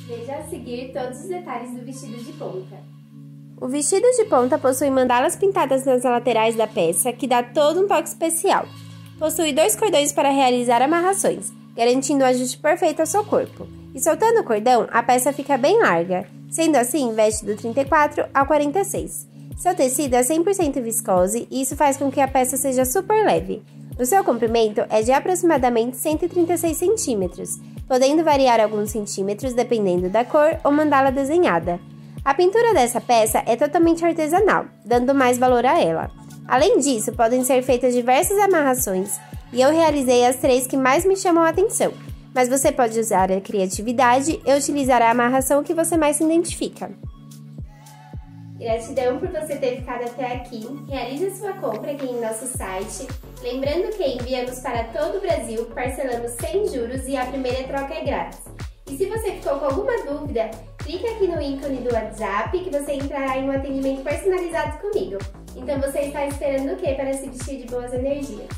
Veja a seguir todos os detalhes do vestido de ponta. O vestido de ponta possui mandalas pintadas nas laterais da peça, que dá todo um toque especial. Possui 2 cordões para realizar amarrações, garantindo o ajuste perfeito ao seu corpo. E soltando o cordão, a peça fica bem larga. Sendo assim, veste do 34 ao 46. Seu tecido é 100% viscose e isso faz com que a peça seja super leve. O seu comprimento é de aproximadamente 136 centímetros, podendo variar alguns centímetros dependendo da cor ou mandala desenhada. A pintura dessa peça é totalmente artesanal, dando mais valor a ela. Além disso, podem ser feitas diversas amarrações e eu realizei as 3 que mais me chamam a atenção, mas você pode usar a criatividade e utilizar a amarração que você mais se identifica. Gratidão por você ter ficado até aqui. Realize sua compra aqui em nosso site. Lembrando que enviamos para todo o Brasil, parcelamos sem juros e a primeira troca é grátis. E se você ficou com alguma dúvida, clique aqui no ícone do WhatsApp que você entrará em um atendimento personalizado comigo. Então você está esperando o que para se vestir de boas energias?